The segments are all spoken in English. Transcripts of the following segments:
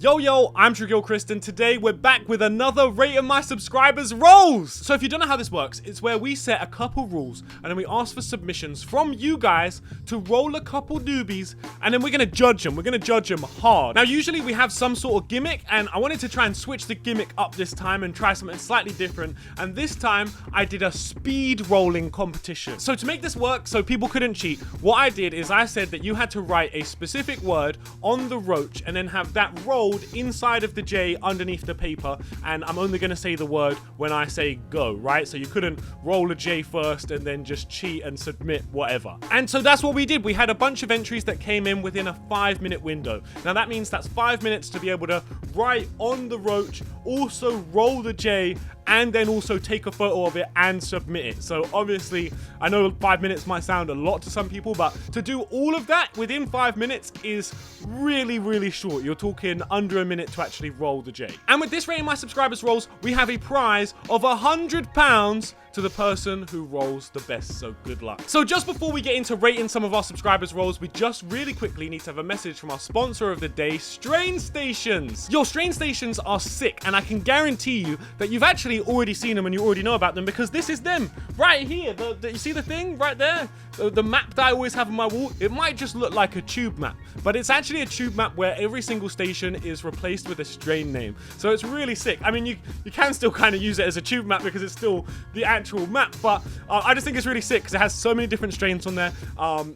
Yo, I'm TrueGillChris, and today we're back with another Rating My Subscribers rolls. So if you don't know how this works, it's where we set a couple rules and then we ask for submissions from you guys to roll a couple newbies, and then we're gonna judge them. We're gonna judge them hard. Now, usually we have some sort of gimmick, and I wanted to try and switch the gimmick up this time and try something slightly different. And this time I did a speed rolling competition. So to make this work so people couldn't cheat, what I did is I said that you had to write a specific word on the roach and then have that rolled inside of the J underneath the paper, and I'm only going to say the word when I say go, right? So you couldn't roll a J first and then just cheat and submit whatever. And so that's what we did. We had a bunch of entries that came in within a 5-minute window. Now that means that's 5 minutes to be able to write on the roach, also roll the J, and then also take a photo of it and submit it. So obviously, I know 5 minutes might sound a lot to some people, but to do all of that within 5 minutes is really short. You're talking under a minute to actually roll the J. And with this Rating My Subscribers rolls, we have a prize of £100 to the person who rolls the best, so good luck. So just before we get into rating some of our subscribers rolls, we just really quickly need to have a message from our sponsor of the day, Strain Stations. Your Strain Stations are sick, and I can guarantee you that you've actually already seen them and you already know about them, because this is them right here. You see the thing right there? The map that I always have on my wall. It might just look like a tube map, but it's actually a tube map where every single station is replaced with a strain name. So it's really sick. I mean, you can still kind of use it as a tube map because it's still the actual map, but I just think it's really sick because it has so many different strains on there.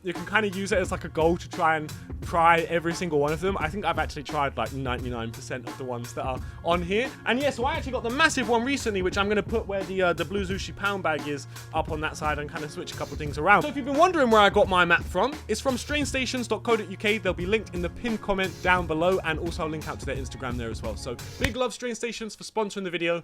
You can kind of use it as like a goal to try every single one of them. I think I've actually tried like 99% of the ones that are on here. And yeah, so I actually got the massive one recently, which I'm going to put where the Blue Zushi pound bag is, up on that side, and kind of switch a couple things around. So if you've been wondering where I got my map from, it's from strainstations.co.uk. They'll be linked in the pinned comment down below, and also I'll link out to their Instagram there as well. So big love, Strain Stations, for sponsoring the video.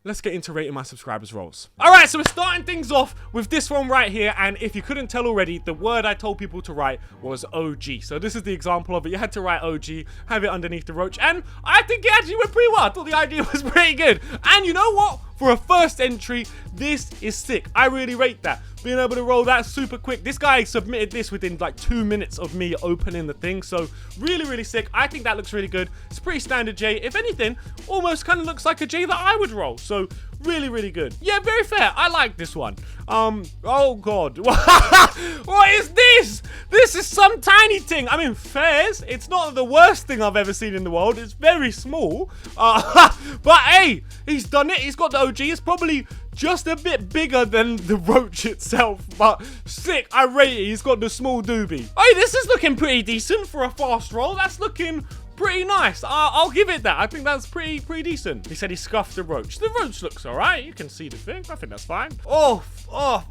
Let's get into rating my subscribers rolls. All right, so we're starting things off with this one right here. And if you couldn't tell already, the word I told people to write was OG. So this is the example of it. You had to write OG, have it underneath the roach. And I think it actually went pretty well. I thought the idea was pretty good. And you know what? For a first entry, this is sick. I really rate that. Being able to roll that super quick. This guy submitted this within like 2 minutes of me opening the thing. So really sick. I think that looks really good. It's a pretty standard J. If anything, almost kind of looks like a J that I would roll. So really good. Yeah, very fair. I like this one. Oh god. What is this? This is some tiny thing. I mean, fairs. It's not the worst thing I've ever seen in the world. It's very small. But hey, he's done it. He's got the OG. It's probably just a bit bigger than the roach itself, but sick. I rate it. He's got the small doobie. Hey, this is looking pretty decent for a fast roll. That's looking pretty nice. I'll give it that. I think that's pretty decent. He said he scuffed the roach. The roach looks all right. You can see the thing. I think that's fine. Oh,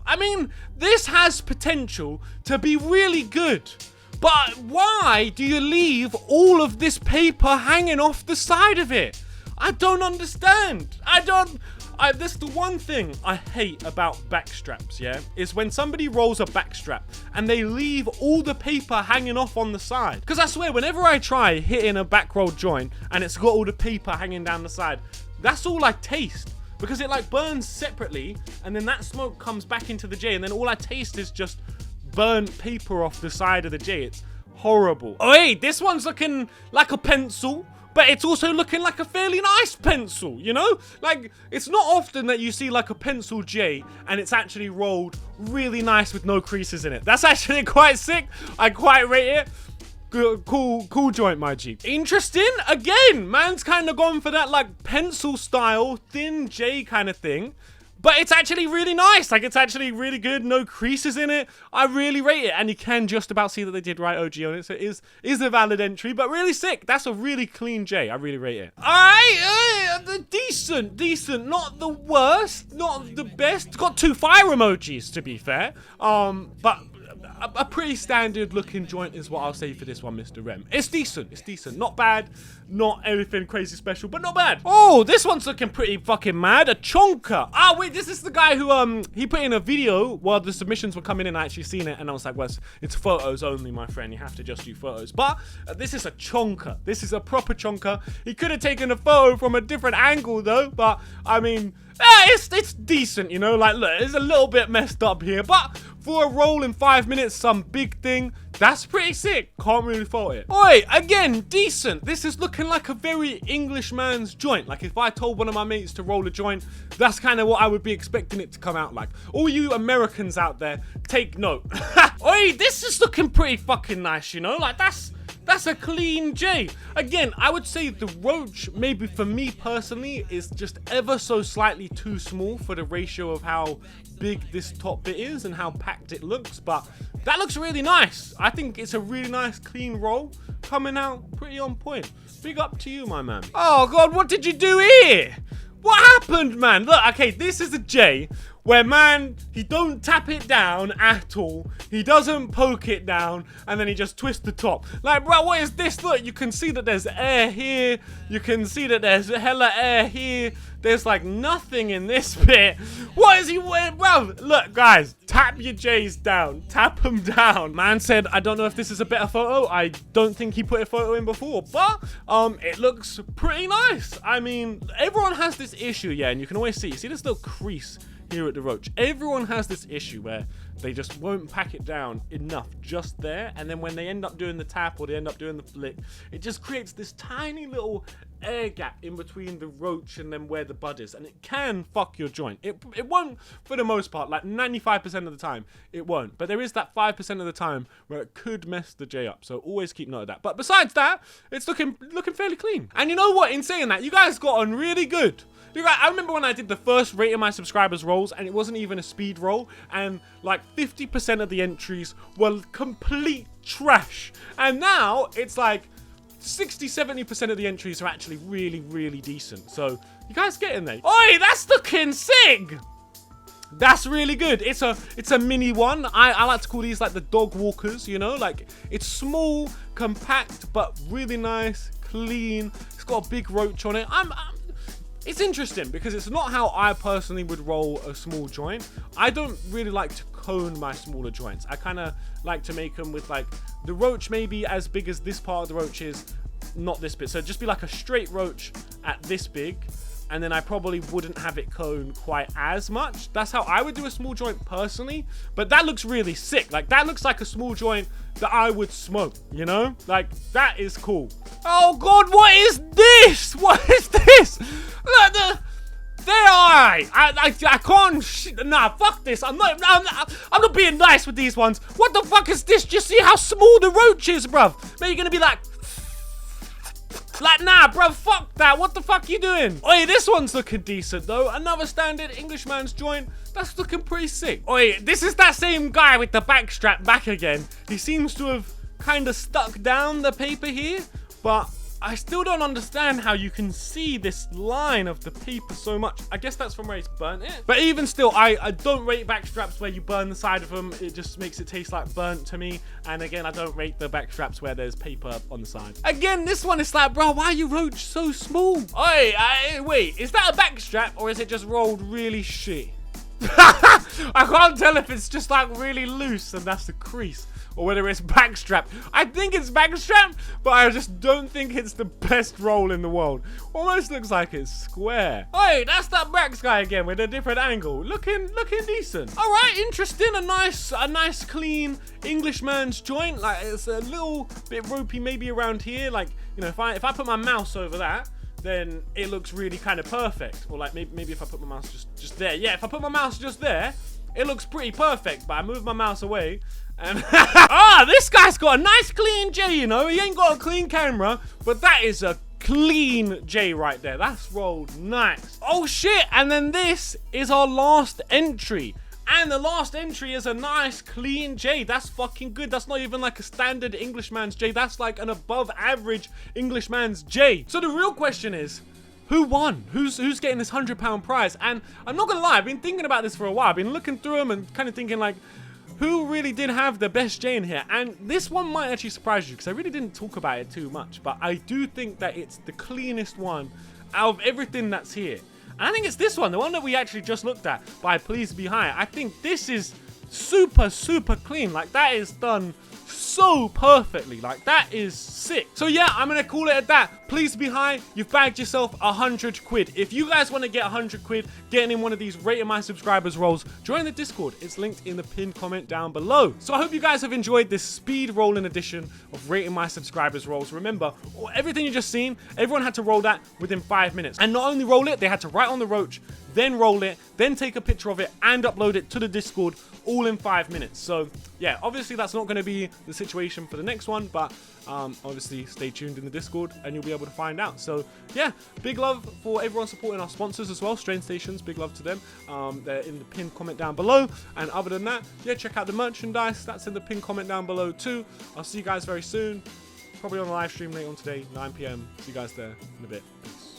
I mean, this has potential to be really good. But why do you leave all of this paper hanging off the side of it? I don't understand. This is the one thing I hate about backstraps, yeah? Is when somebody rolls a backstrap and they leave all the paper hanging off on the side. Because I swear, whenever I try hitting a back roll joint and it's got all the paper hanging down the side, that's all I taste. Because it like burns separately, and then that smoke comes back into the J, and then all I taste is just burnt paper off the side of the J. It's horrible. Oh, hey, this one's looking like a pencil, but it's also looking like a fairly nice pencil, you know? Like, it's not often that you see like a pencil J and it's actually rolled really nice with no creases in it. That's actually quite sick. I quite rate it. Cool joint, my G. Interesting. Again, man's kind of gone for that like pencil style, thin J kind of thing. But it's actually really nice. Like, it's actually really good. No creases in it. I really rate it. And you can just about see that they did write OG on it. So it is a valid entry, but really sick. That's a really clean J. I really rate it. All right. Decent. Not the worst. Not the best. It's got 2 fire emojis, to be fair. But a pretty standard looking joint is what I'll say for this one, Mr. Rem. It's decent. Not bad. Not anything crazy special, but not bad. Oh, this one's looking pretty fucking mad. A chonker. Ah, wait, this is the guy who, he put in a video while the submissions were coming in. I actually seen it, and I was like, well, it's photos only, my friend. You have to just do photos. But this is a chonker. This is a proper chonker. He could have taken a photo from a different angle, though. But, I mean, it's decent, you know, like, look, it's a little bit messed up here, but for a roll in 5 minutes, some big thing, that's pretty sick. Can't really fault it. Oi, again, decent. This is looking like a very Englishman's joint. Like, if I told one of my mates to roll a joint, that's kind of what I would be expecting it to come out like. All you Americans out there, take note. Oi, this is looking pretty fucking nice, you know? Like, that's a clean J. Again, I would say the roach, maybe for me personally, is just ever so slightly too small for the ratio of how big this top bit is and how packed it looks, but that looks really nice. I think it's a really nice clean roll coming out pretty on point. Big up to you, my man. Oh God, what did you do here? What happened, man? Look, okay, this is a J where, man, he don't tap it down at all. He doesn't poke it down, and then he just twists the top. Like, bro, what is this? Look, you can see that there's air here. You can see that there's hella air here. There's, like, nothing in this bit. What is he wearing? Bro, look, guys, tap your J's down. Tap them down. Man said, I don't know if this is a better photo. I don't think he put a photo in before, but it looks pretty nice. I mean, everyone has this issue, yeah, and you can always see this little crease here at the roach. Everyone has this issue where they just won't pack it down enough just there, and then when they end up doing the tap or they end up doing the flick, it just creates this tiny little air gap in between the roach and then where the bud is, and it can fuck your joint. It won't for the most part, like 95% of the time it won't, but there is that 5% of the time where it could mess the J up, so always keep note of that. But besides that, it's looking fairly clean. And you know what, in saying that, you guys got on really good. I remember when I did the first rating my subscribers rolls, and it wasn't even a speed roll, and like 50% of the entries were complete trash. And now it's like 60-70% of the entries are actually really, really decent. So you guys get in there. Oi, that's looking sick. That's really good. It's a mini one. I like to call these like the dog walkers, you know, like it's small, compact, but really nice, clean. It's got a big roach on it. It's interesting because it's not how I personally would roll a small joint. I don't really like to cone my smaller joints. I kind of like to make them with like the roach maybe as big as this part of the roach is, not this bit. So just be like a straight roach at this big, and then I probably wouldn't have it cone quite as much. That's how I would do a small joint personally, but that looks really sick. Like that looks like a small joint that I would smoke, you know? Like that is cool. Oh God, what is this? What is this? Look, there I can't, nah, fuck this. I'm not being nice with these ones. What the fuck is this? Do you see how small the roach is, bruv? Man, you're gonna be like, nah, bro, fuck that. What the fuck you doing? Oi, this one's looking decent, though. Another standard Englishman's joint. That's looking pretty sick. Oi, this is that same guy with the back strap back again. He seems to have kind of stuck down the paper here, but I still don't understand how you can see this line of the paper so much. I guess that's from where he's burnt it. But even still, I don't rate back straps where you burn the side of them. It just makes it taste like burnt to me. And again, I don't rate the back straps where there's paper on the side. Again, this one is like, bro, why are you roach so small? Oi, wait, is that a back strap or is it just rolled really shit? I can't tell if it's just like really loose and that's the crease, or whether it's backstrap. I think it's backstrap, but I just don't think it's the best roll in the world. Almost looks like it's square. Hey, that's that Brax guy again with a different angle. Looking decent. All right, interesting. A nice clean Englishman's joint. Like it's a little bit ropey maybe around here. Like, you know, if I put my mouse over that, then it looks really kind of perfect. Or like maybe if I put my mouse just there. Yeah, if I put my mouse just there, it looks pretty perfect. But I move my mouse away and this guy's got a nice clean J, you know. He ain't got a clean camera, but that is a clean J right there. That's rolled nice. Oh shit, and then this is our last entry. And the last entry is a nice clean J. That's fucking good. That's not even like a standard Englishman's J. That's like an above average Englishman's J. So the real question is, who won? Who's getting this £100 prize? And I'm not gonna lie, I've been thinking about this for a while. I've been looking through them and kind of thinking like, who really did have the best J in here? And this one might actually surprise you because I really didn't talk about it too much. But I do think that it's the cleanest one out of everything that's here. And I think it's this one, the one that we actually just looked at by Please Be High. I think this is super, super clean. Like, that is done so perfectly. Like, that is sick. So yeah, I'm gonna call it at that. Please be high. You've bagged yourself 100 quid. If you guys want to get 100 quid getting in one of these Rating My Subscribers rolls, join the Discord. It's linked in the pinned comment down below. So I hope you guys have enjoyed this speed rolling edition of Rating My Subscribers rolls. Remember, everything you just seen, everyone had to roll that within 5 minutes. And not only roll it, they had to write on the roach, then roll it, then take a picture of it and upload it to the Discord, all in 5 minutes. So yeah, obviously that's not going to be the situation for the next one, but obviously stay tuned in the Discord and you'll be able to find out. So yeah, big love for everyone supporting our sponsors as well, Strain Stations, big love to them. They're in the pinned comment down below. And other than that, yeah, check out the merchandise, that's in the pinned comment down below too. I'll see you guys very soon, probably on a live stream later on today, 9 PM. See you guys there in a bit. Peace.